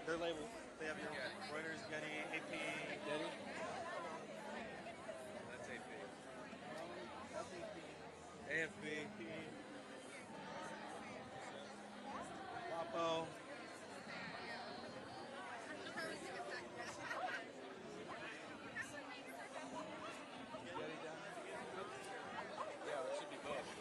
Their label. They have your Reuters, Getty, AP. Getty? That's AP. That's AP. AFB. WAPO. Getty down there? Yeah, it should be both.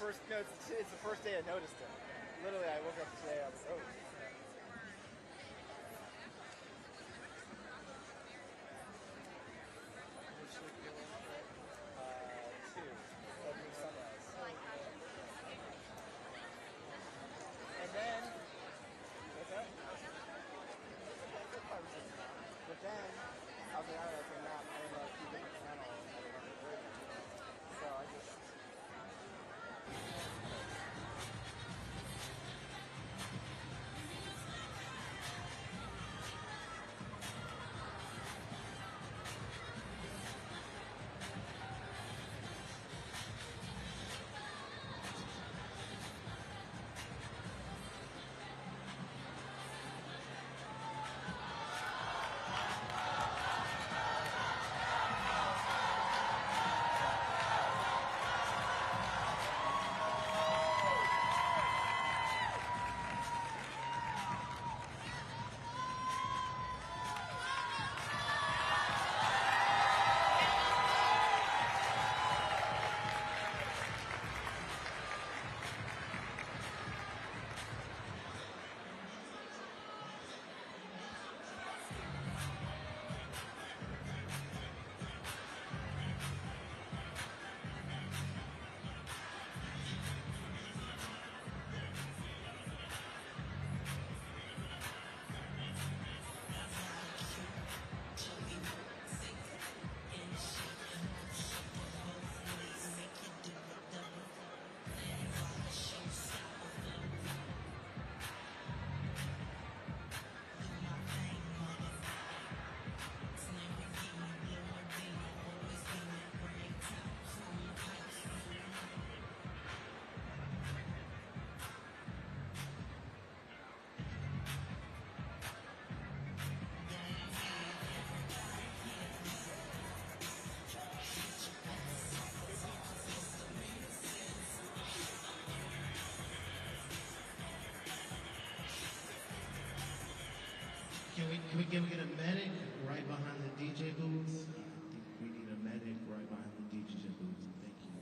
first. No, it's the first day I noticed it. Literally, I woke up today. I was oh. Two. Opening sunrise. And then. What's that? But then I was like, alright, I can nap. I didn't know a few different channels. I didn't know the version. So I just. Can we get a medic right behind the DJ booth? I think we need a medic right behind the DJ booth. Thank you.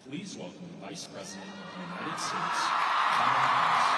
Please welcome the Vice President of the United States, Kamala Harris.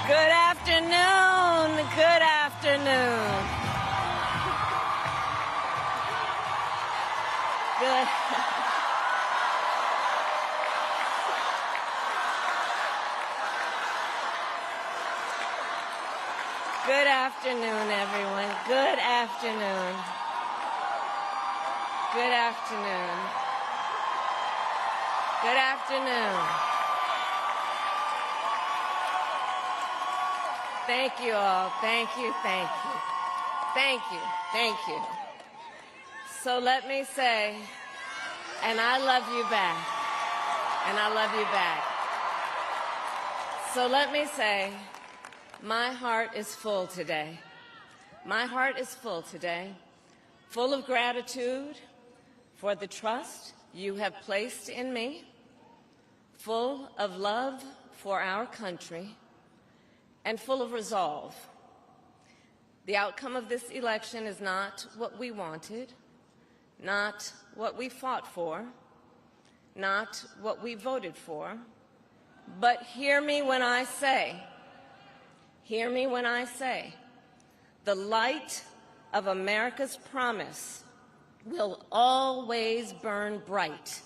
Good afternoon. Good afternoon. Good. Good afternoon, everyone. Good afternoon. Good afternoon. Good afternoon. Thank you all. Thank you, thank you. Thank you, thank you. So let me say, and I love you back. And I love you back. So let me say, my heart is full today. My heart is full today, full of gratitude for the trust you have placed in me, full of love for our country, and full of resolve. The outcome of this election is not what we wanted, not what we fought for, not what we voted for, but hear me when I say, the light of America's promise will always burn bright.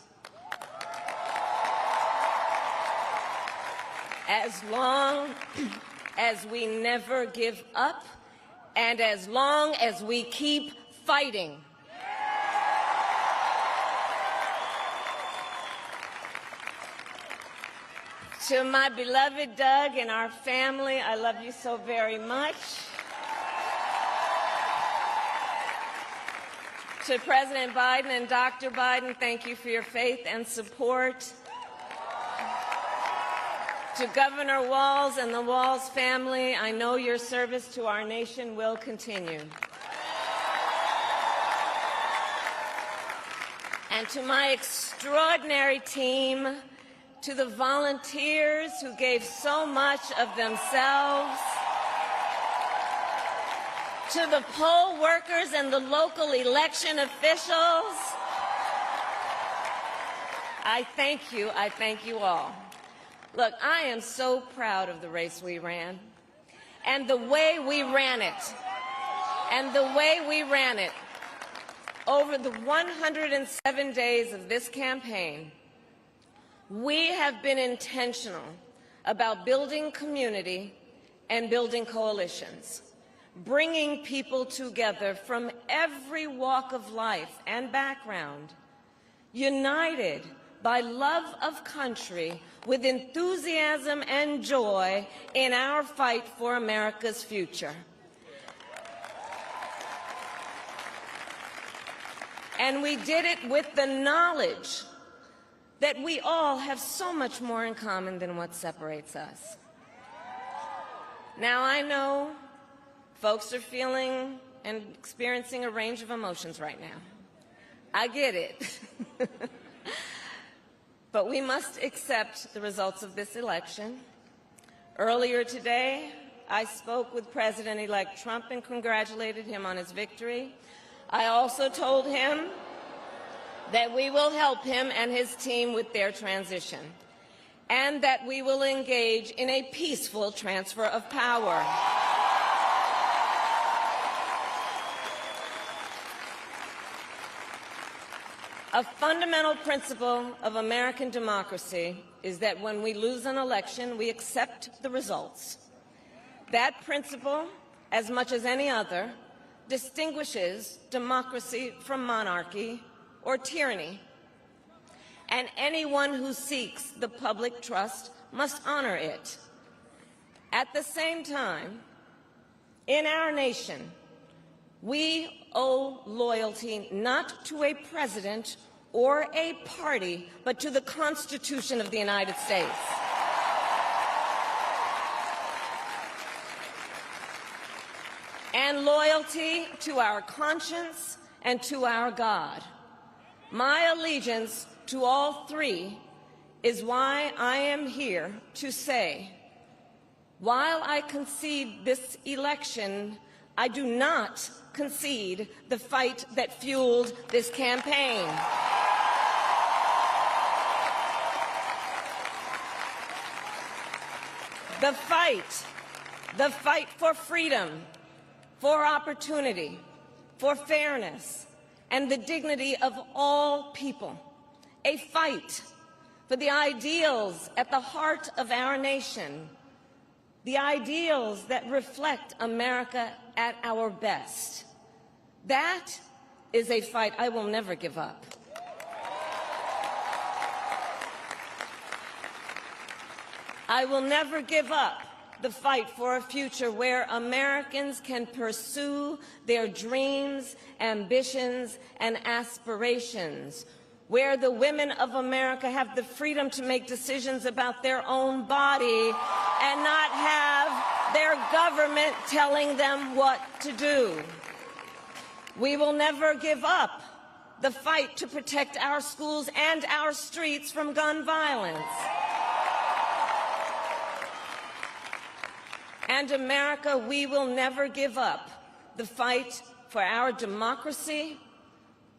As long as we never give up, and as long as we keep fighting. To my beloved Doug and our family, I love you so very much. To President Biden and Dr. Biden, thank you for your faith and support. To Governor Walz and the Walz family, I know your service to our nation will continue. And to my extraordinary team, to the volunteers who gave so much of themselves, to the poll workers and the local election officials, I thank you all. Look, I am so proud of the race we ran and the way we ran it. Over the 107 days of this campaign, we have been intentional about building community and building coalitions, bringing people together from every walk of life and background, united by love of country, with enthusiasm and joy in our fight for America's future. And we did it with the knowledge that we all have so much more in common than what separates us. Now, I know folks are feeling and experiencing a range of emotions right now. I get it. But we must accept the results of this election. Earlier today, I spoke with President-elect Trump and congratulated him on his victory. I also told him that we will help him and his team with their transition, and that we will engage in a peaceful transfer of power. A fundamental principle of American democracy is that when we lose an election, we accept the results. That principle, as much as any other, distinguishes democracy from monarchy or tyranny. and anyone who seeks the public trust must honor it. At the same time, in our nation, we owe loyalty not to a president or a party, but to the Constitution of the United States. And loyalty to our conscience and to our God. My allegiance to all three is why I am here to say, while I concede this election, I do not concede the fight that fueled this campaign. The fight for freedom, for opportunity, for fairness, and the dignity of all people. A fight for the ideals at the heart of our nation, the ideals that reflect America at our best. That is a fight I will never give up. I will never give up the fight for a future where Americans can pursue their dreams, ambitions, and aspirations, where the women of America have the freedom to make decisions about their own body and not have their government telling them what to do. We will never give up the fight to protect our schools and our streets from gun violence. And America, we will never give up the fight for our democracy,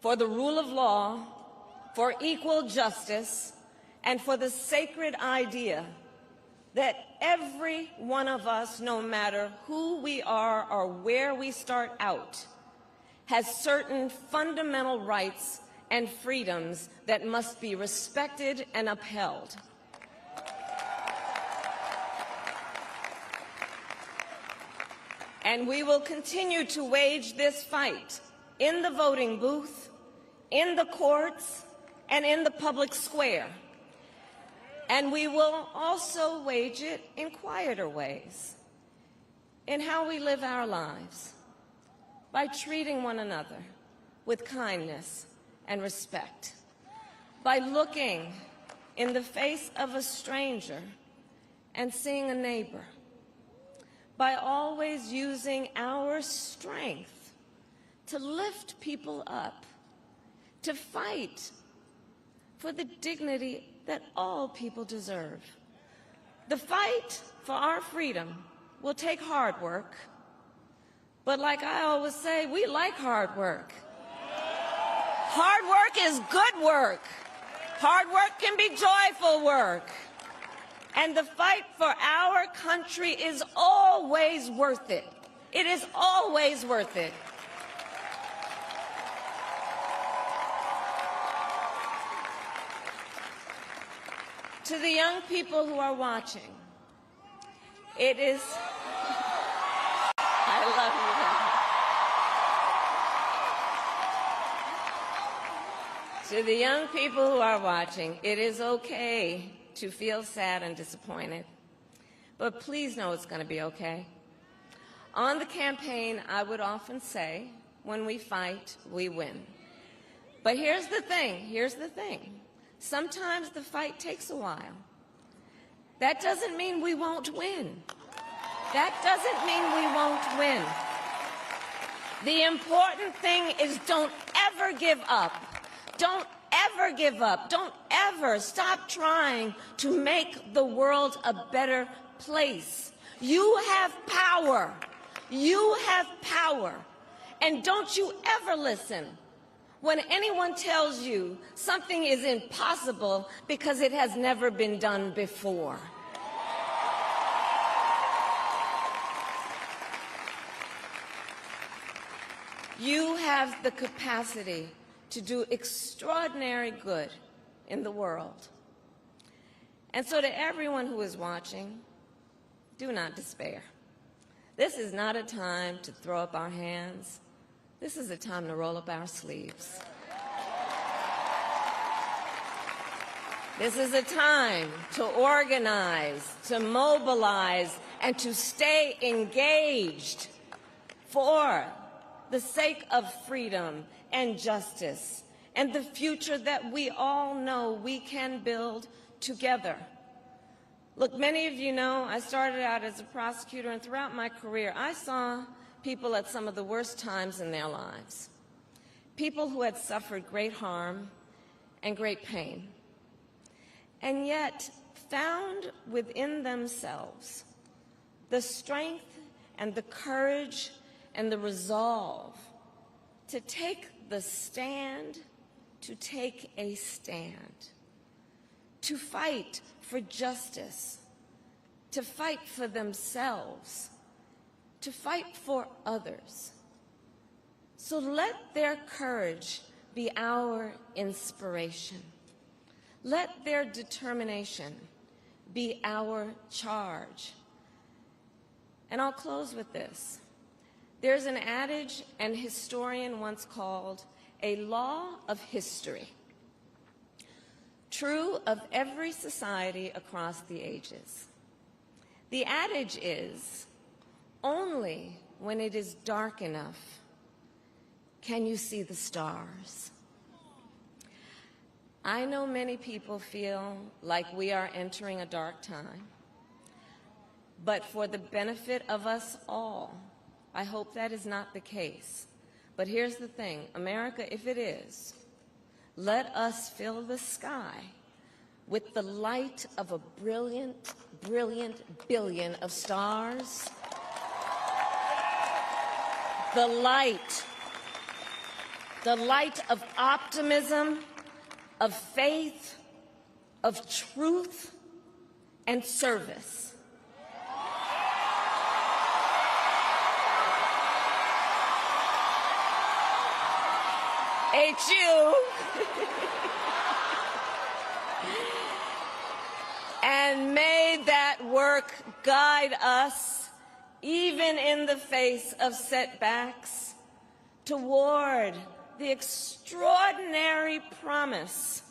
for the rule of law, for equal justice, and for the sacred idea that every one of us, no matter who we are or where we start out, has certain fundamental rights and freedoms that must be respected and upheld. And we will continue to wage this fight in the voting booth, in the courts, and in the public square. And we will also wage it in quieter ways, in how we live our lives, by treating one another with kindness and respect, by looking in the face of a stranger and seeing a neighbor, by always using our strength to lift people up, to fight for the dignity that all people deserve. The fight for our freedom will take hard work, but like I always say, we like hard work. Hard work is good work. Hard work can be joyful work. And the fight for our country is always worth it. It is always worth it. To the young people who are watching, it is... I love you. To the young people who are watching, it is okay to feel sad and disappointed, but please know it's going to be okay. On the campaign, I would often say, when we fight, we win. But here's the thing. Sometimes the fight takes a while. That doesn't mean we won't win. That doesn't mean we won't win. The important thing is don't ever give up. Don't ever give up. Don't ever stop trying to make the world a better place. You have power. You have power. And don't you ever listen when anyone tells you something is impossible because it has never been done before. You have the capacity to do extraordinary good in the world. And so to everyone who is watching, do not despair. This is not a time to throw up our hands. This is a time to roll up our sleeves. This is a time to organize, to mobilize, and to stay engaged for the sake of freedom and justice and the future that we all know we can build together. Look, many of you know I started out as a prosecutor, and throughout my career I saw people at some of the worst times in their lives, people who had suffered great harm and great pain, and yet found within themselves the strength and the courage and the resolve to take the stand, to take a stand, to fight for justice, to fight for themselves, to fight for others. So let their courage be our inspiration. Let their determination be our charge. And I'll close with this. There's an adage an historian once called a law of history, true of every society across the ages. The adage is, only when it is dark enough can you see the stars. I know many people feel like we are entering a dark time, but for the benefit of us all, I hope that is not the case. But here's the thing, America, if it is, let us fill the sky with the light of a brilliant, brilliant billion of stars. The light of optimism, of faith, of truth, and service. HU. And may that work guide us, even in the face of setbacks, toward the extraordinary promise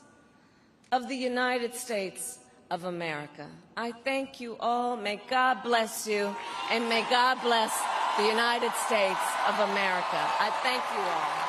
of the United States of America. I thank you all. May God bless you, and may God bless the United States of America. I thank you all.